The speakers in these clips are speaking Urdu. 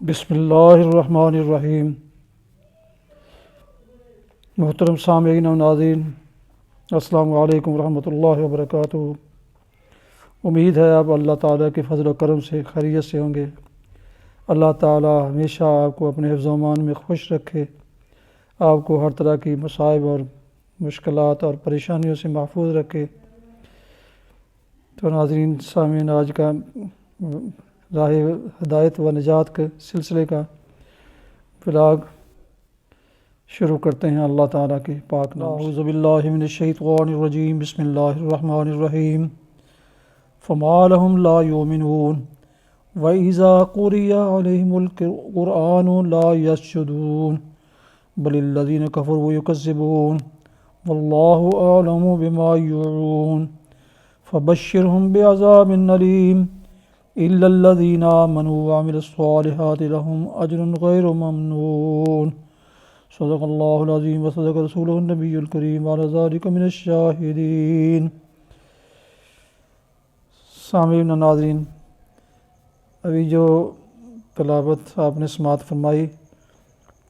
بسم اللہ الرحمن الرحیم۔ محترم سامعین و ناظرین، السلام علیکم ورحمۃ اللہ وبرکاتہ۔ امید ہے آپ اللہ تعالیٰ کے فضل و کرم سے خیریت سے ہوں گے۔ اللہ تعالیٰ ہمیشہ آپ کو اپنے حفظ و امان میں خوش رکھے، آپ کو ہر طرح کی مصائب اور مشکلات اور پریشانیوں سے محفوظ رکھے۔ تو ناظرین سامعین، آج کا راہ ہدایت و نجات کے سلسلے کا ولاگ شروع کرتے ہیں اللہ تعالیٰ کے پاک نام سے۔ اعوذ باللہ من الشیطان الرجیم، بسم اللہ الرحمن الرحیم۔ فما لهم لا یؤمنون وَإِذَا قُرِئَ عَلَيْهِمُ الْقُرْآنُ لَا يَسْجُدُونَ بَلِ الَّذِينَ كَفَرُوا يُكَذِّبُونَ وَاللَّهُ أَعْلَمُ بِمَا يُوعُونَ فَبَشِّرْهُم بِعَذَابٍ أَلِيمٍ إِلَّا الَّذِينَ آمَنُوا وَعَمِلُوا الصَّالِحَاتِ لَهُمْ أَجْرٌ غَيْرُ مَمْنُونٍ۔ صدق اللہ العظیم وصدق رسولہ النبی الکریم وعلی ذلک من الشاہدین۔ سامعین و ناظرین، ابھی جو تلاوت آپ نے سماعت فرمائی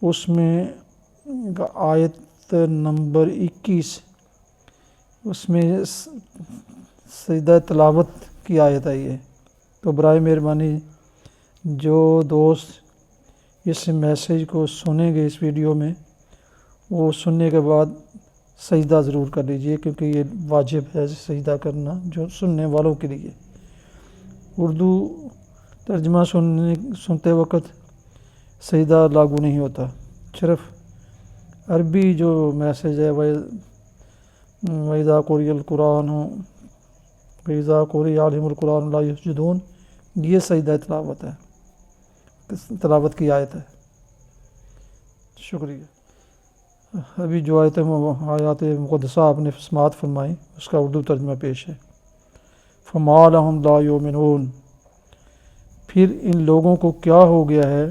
اس میں آیت نمبر 21، اس میں سجدہ تلاوت کی آیت آئی ہے۔ تو برائے مہربانی جو دوست اس میسیج کو سنیں گے اس ویڈیو میں، وہ سننے کے بعد سجدہ ضرور کر لیجئے، کیونکہ یہ واجب ہے سجدہ کرنا جو سننے والوں کے لیے۔ اردو ترجمہ سنتے وقت سجدہ لاگو نہیں ہوتا، صرف عربی جو میسیج ہے وَإِذَا قُرِئَ الْقُرْآنُ وَإِذَا قُرِئَ عَلَيْهِمُ الْقُرْآنُ لَا يَسْجُدُونَ، یہ سجدہ تلاوت ہے، تلاوت کی آیت ہے۔ شکریہ۔ ابھی جو آیات مقدسہ آپ نے سماعت فرمائی اس کا اردو ترجمہ پیش ہے۔ فما لهم لا یؤمنون، پھر ان لوگوں کو کیا ہو گیا ہے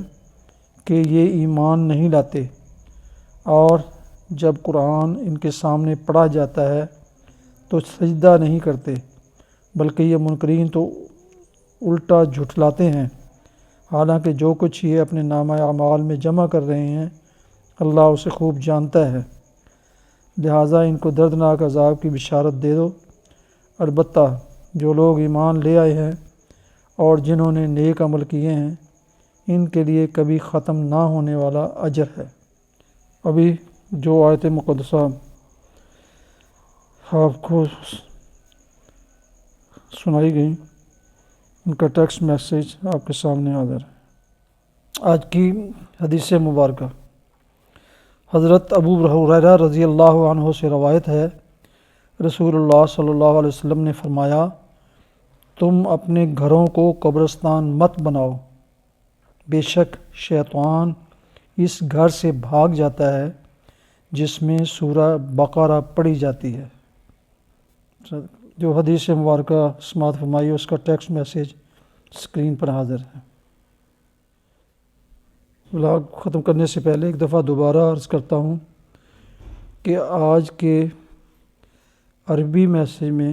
کہ یہ ایمان نہیں لاتے، اور جب قرآن ان کے سامنے پڑھا جاتا ہے تو سجدہ نہیں کرتے، بلکہ یہ منکرین تو الٹا جھٹلاتے ہیں، حالانکہ جو کچھ یہ اپنے نامہ اعمال میں جمع کر رہے ہیں اللہ اسے خوب جانتا ہے۔ لہٰذا ان کو دردناک عذاب کی بشارت دے دو۔ البتہ جو لوگ ایمان لے آئے ہیں اور جنہوں نے نیک عمل کیے ہیں، ان کے لیے کبھی ختم نہ ہونے والا اجر ہے۔ ابھی جو آیت مقدسہ آپ کو سنائی گئی ان کا ٹیکسٹ میسیج آپ کے سامنے حاضر ہے۔ آج کی حدیث مبارکہ حضرت ابو ہریرہ رضی اللہ عنہ سے روایت ہے، رسول اللہ صلی اللہ علیہ وسلم نے فرمایا، تم اپنے گھروں کو قبرستان مت بناؤ، بے شک شیطان اس گھر سے بھاگ جاتا ہے جس میں سورہ بقرہ پڑھی جاتی ہے۔ جو حدیث مبارکہ سماعت فرمائی اس کا ٹیکسٹ میسیج اسکرین پر حاضر ہے۔ ولاگ ختم کرنے سے پہلے ایک دفعہ دوبارہ عرض کرتا ہوں کہ آج کے عربی میسیج میں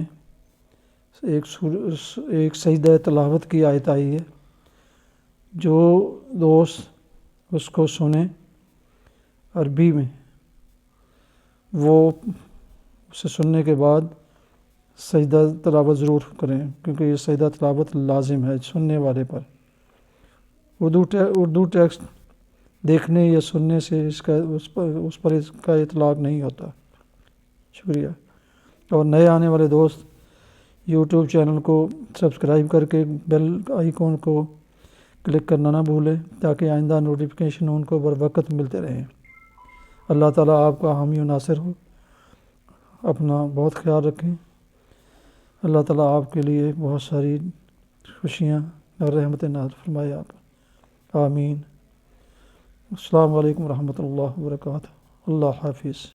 ایک سجدہ تلاوت کی آیت آئی ہے۔ جو دوست اس کو سنیں عربی میں، وہ اسے سننے کے بعد سجدہ تلاوت ضرور کریں، کیونکہ یہ سجدہ تلاوت لازم ہے سننے والے پر۔ اردو ٹیکسٹ دیکھنے یا سننے سے اس پر اس کا اطلاق نہیں ہوتا۔ شکریہ۔ اور نئے آنے والے دوست یوٹیوب چینل کو سبسکرائب کر کے بیل آئیکن کو کلک کرنا نہ بھولیں، تاکہ آئندہ نوٹیفیکیشن ان کو بر وقت ملتے رہیں۔ اللہ تعالیٰ آپ کا حامی و ناصر ہو۔ اپنا بہت خیال رکھیں۔ اللہ تعالیٰ آپ کے لیے بہت ساری خوشیاں اور رحمتیں نازل فرمائے آپ۔ آمین۔ السلام علیکم ورحمۃ اللہ وبرکاتہ۔ اللہ حافظ۔